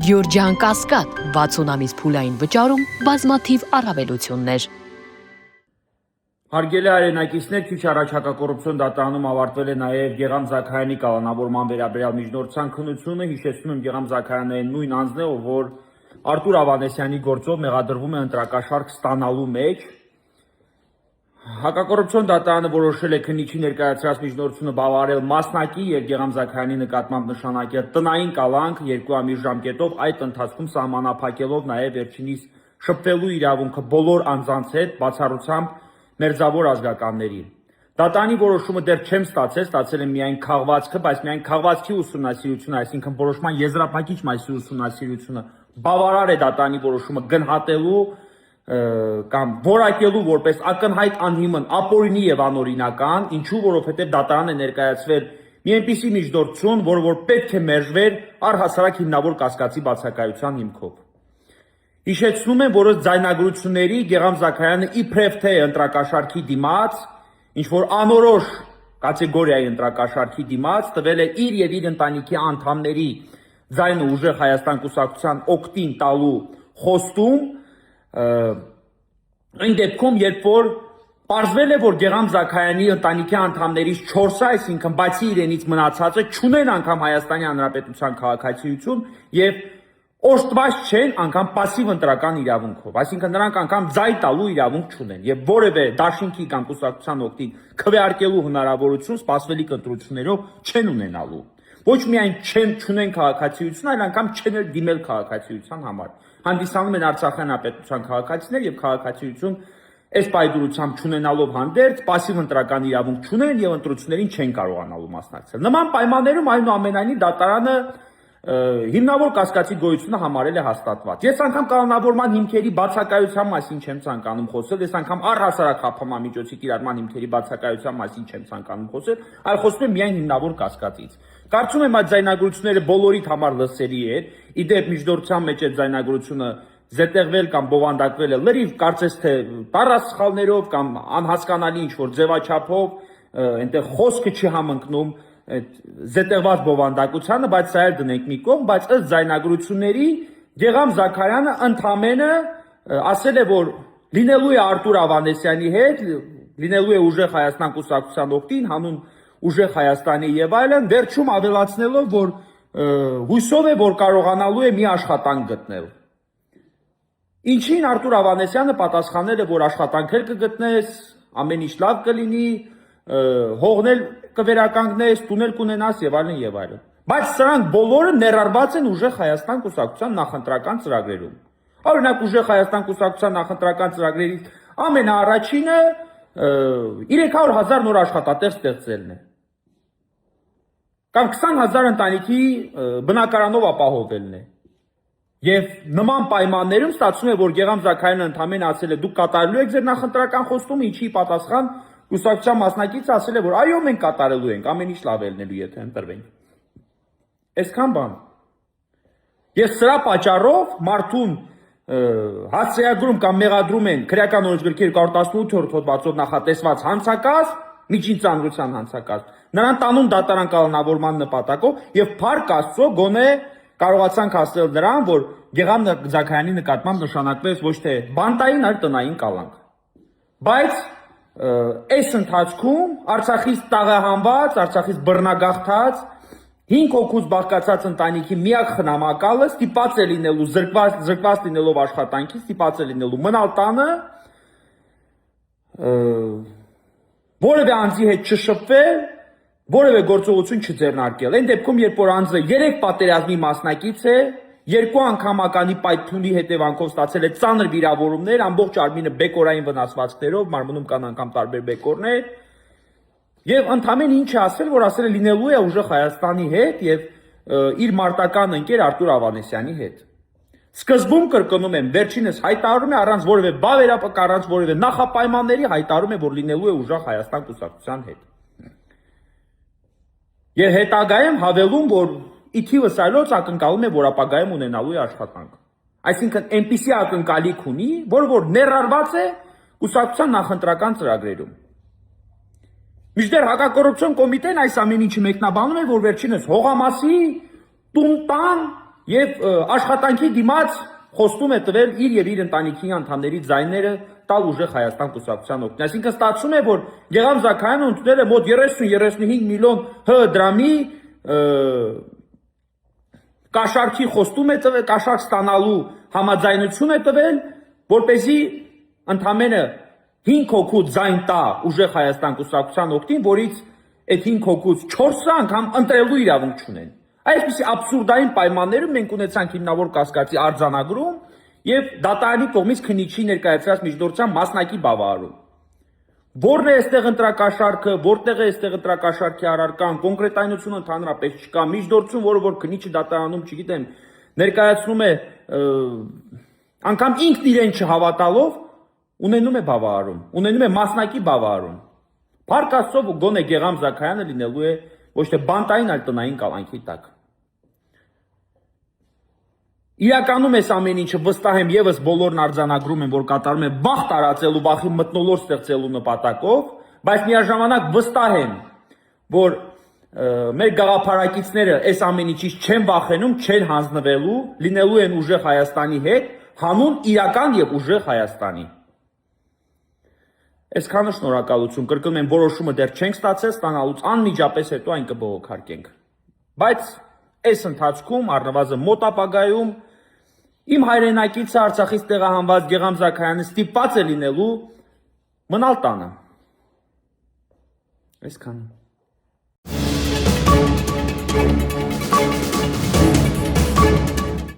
Գյորջյան Կասկադ 60 ամիս փուլային վճարում բազմաթիվ առավելություններ։ Հարգելի հայրենակիցներ, քիչ առաջ հակակոռուպցիոն դատարանում ավարտվել է նաև Գեղամ Զաքարյանի կալանավորման վերաբերյալ միջնորդության քննությունը։ Հիշեցնում եմ, Գեղամ Զաքարյանը այն նույն անձն է, որ Արտուր Ավանեսյանի գործով մեղադրվում է ընտրակաշարք ստանալու մեջ։ Հակակոռուպցիոն դատարանը որոշել է քննիչի ներկայացրած միջնորդությունը բավարարել մասնակի եւ Գեղամ Զաքարյանի նկատմամբ նշանակել տնային կալանք 2 ամիս ժամկետով, այդ ընթացքում սահմանափակելով նաև վերջինիս շփվելու իրավունքը բոլոր անձանց հետ, բացառությամբ մերձավոր ազգականների։ Դատարանի որոշումը դեռ չեմ ստացել եմ միայն քաղվածքը, բայց միայն քաղվածքի ուսումնասիրությունը, այսինքն որոշման եզրափակիչ մասի ուսումնասիրությունը բավարար է դատարանի որոշումը գնահատելու կամ որակելու որպես ակնհայտ անհիմն, ապօրինի եւ անօրինական, ինչու, որովհետեւ դատարանը ներկայացվել մի այնպիսի միջնորդություն, որ պետք է մերժվեր առհասարակ հիմնավոր կասկածի բացակայության հիմքով։ Հիշեցնում եմ, որ ձայնագրությունների Գեղամ Զաքարյանը իբրև թե ընտրակաշարքի դիմաց, ինչ որ անորոշ կատեգորիայի ընտրակաշարքի դիմաց տվել է իր եւ իր ընտանիքի անդամների ձայնը ուժեղ Հայաստան կուսակցության օգտին տալու խոստում, այն դեպքում, երբ որ պարզվել է, որ Գեղամ Զաքարյանի ընտանիքի անդամներից 4-ը, այսինքն բացի իրենից մնացածը, չունեն անգամ Հայաստանի Հանրապետության քաղաքացիություն եւ օժտված չեն անգամ պասիվ ընտրական իրավունքով, այսինքն նրանք անգամ ձայն տալու իրավունք չունեն եւ որևէ դաշինքի կամ կուսակցության օգտին քվեարկելու հնարավորություն սպասվելիք ընտրություններով չեն ունենալու։ Ոչ միայն չունեն քաղաքացիություն, այլ անգամ չեն էլ դիմել քաղաքացիության համար։ Հանդիսանում են Արցախյան հանրապետության քաղաքացիներ եւ քաղաքացիություն այս պայդրությամբ չունենալով հանդերձ պասիվ ընտրական իրավունք չունեն եւ ընտրություններին չեն կարողանալու մասնակցել։ Նման պայմաններում այնուամենայնիվ դատարանը հիմնավոր կասկածի գոյությունը համարել է հաստատված։ Ես անգամ կալանավորման հիմքերի բացակայության մասին չեմ ցանկանում խոսել, ես անգամ առհասարակ խափամմիջոցի կիրառման հիմքերի բացակայության մասին չեմ ցանկանում խոսել, այլ խոսում եմ միայն հիմնավոր կասկածից։ Կարծում եմ այդ ձայնագրությունները բոլորիդ համար լսելի էր, իդեպ միջնորդության մեջ այդ ձայնագրությունը զետեղվել կամ բովանդակվել է լրիվ կարծես թե տառասխալներով կամ անհասկանալի ինչ-որ ձևաչափով, այնտեղ խոսքը չի համընկնում զետեղված բովանդակությանը, բայց սա էլ դնենք մի կողմ, բայց ըստ ձայնագրությունների Գեղամ Զաքարյանը ընդամենը ասել է, որ լինելու է Արտուր Ավանեսյանի հետ, լինելու է ուժեղ Հայաստան կուսակցության օգտին, հանուն ուժեղ Հայաստանի եւ այլն, վերջում ավելացնելով, որ հույսով է, որ կարողանալու է մի աշխատանք գտնել։ Ինչին Արտուր Ավանեսյանը պատասխանել է, որ աշխատանքեր կգտնես, ամեն ինչ լավ կլինի, հողնել կվերականգնես, տունել կունենաս եւ այլն եւ այլն։ Բայց սրանք բոլորը ներառված են ուժեղ Հայաստան կուսակցության նախընտրական ծրագրերում։ Օրինակ ուժեղ Հայաստան կուսակցության նախընտրական ծրագրերից ամենաառաջինը 300,000 նոր աշխատատեղ ստեղծելն է։ Կամ 20,000 ընտանիքի բնակարանով ապահովելն է։ Եվ նման պայմաններում ստացվում է, որ Գեղամ Զաքարյանը ընդամենը ասել է դուք կատարելու եք ձեր նախընտրական խոստումը, ինչի պատասխան կուսակցության մասնակիցը ասել է, որ այո, մենք կատարելու ենք, ամեն ինչ լավ է լինելու, եթե ընտրվենք։ Այսքան բան։ Ես սրա պատճառով մարդուն հասցեագրում կամ մեղադրում են քրեական օրենսգրքի 218-րդ հոդվածով նախատեսված հանցակազմ, միջին ծանրության հանցակազմ, նրան տանուն դատարան կալանավորման նպատակով եւ փառք Աստծո գոնե կարողացանք հասնել նրան, որ Գեղամ Զաքարյանի նկատմամբ նշանակվեց ոչ թե բանտային, այլ տնային կալանք։ Բայց այս ընթացքում Արցախից տաղահանված, Արցախից բռնագաղթած 5 հոգուց բաղկացած ընտանիքի միակ խնամակալը ստիպած է լինելու զրկված լինելով աշխատանքի, ստիպած է լինելու մնալ տանը, որևէ անձի հետ չշփվել, որևէ գործողություն չձեռնարկել։ Այն դեպքում, երբ որ անձը 3 պատերազմի մասնակից է, 2 անգամականի պայթյունի հետևանքով ստացել է ծանր վիրավորումներ, ամբողջ արմինը բեկորային վնասվածքներով, մարմնում կան անգամ տարբեր բեկորներ, եւ ընդամենը ինչ է ասել, որ ասել է լինելու է ուժեղ Հայաստանի հետ եւ իր մարտական ընկեր Արտուր Ավանեսյանի հետ։ Սկզբում կրկնում եմ, վերջինս հայտարարում է առանց որևէ բավերապակ, առանց որևէ նախապայմանների հայտարարում է, որ լինելու է ուժեղ Հայաստան կուսակցության հետ։ Եվ հետագայում հավելում, որ ի թիվս այլոց ակնկալում է, որ ապագայում ունենալու է աշխատանք։ Այսինքն այնպիսի ակնկալիք ունի, որ ներառված է կուսակցության նախընտրական ծրագրերում։ Մինչդեռ հակակոռուպցիոն կոմիտեն այս ամեն ինչը մեկնաբանում է, որ վերջինս հողամասի տուն տան եւ աշխատանքի դիմաց խոստում է տվել իր եւ իր ընտանիքի անդամների ձայները տալ ուժեղ Հայաստան կուսակցության օգտին։ Այսինքն ստացվում է, որ Գեգամ Զաքարյանը ընդունել է մոտ 30-35 միլիոն ՀՀ դրամի կաշառքի խոստում է տվել, կաշառք ստանալու համաձայնություն է տվել, որպեսզի ընդամենը 5 հոգու ձայն տա ուժեղ Հայաստան կուսակցության օգտին, որից այդ 5 հոգուց 4-ը անգամ ընտրելու իրավունք չունեն։ Այսպիսի աբսուրդային պայմաններում մենք ունեցանք հիմնավոր կասկածի արձանագրում եւ դատարանի կողմից քննիչի ներկայացրած միջնորդության մասնակի բավարարում։ Որն է այստեղ ընտրակաշառքը, որտեղ է այստեղ ընտրակաշառքի առարկան, կոնկրետայնությունը ընդհանրապես չկա։ Միջնորդություն, որ քննիչը դատարանում, չգիտեմ, ներկայացնում է անգամ ինքն իրեն չհավատալով, ունենում է բավարարում, ունենում է մասնակի բավարարում։ Փառք Աստծո, գոնե Գեգամ Զաքարյանը լինելու է ոչ թե բանտային, այլ տնային կալանքի տակ։ Իրականում այս ամեն ինչը վստահ եմ եւս բոլորն արձանագրում են, որ կատարում են վախ տարածելու, վախի մթնոլորտ ստեղծելու նպատակով, բայց միաժամանակ վստահ եմ, որ մեր գաղափարակիցները այս ամեն ինչից չեն վախենում, չեն հանձնվելու, լինելու են ուժեղ Հայաստանի հետ, հանուն իրական եւ ուժեղ Հայաստանի։ Այսքանը շնորհակալություն, կրկնում եմ, որոշումը դեռ չենք ստացել, ստանալուց անմիջապես հետո այն կբողոքարկենք։ Բայց այս ընթացքում առնվազն մոտ ապագայում իմ հայրենակիցը Արցախից տեղահանված Գեգամ Զաքարյանը ստիպված է լինելու մնալ տանը։ Այսքանը։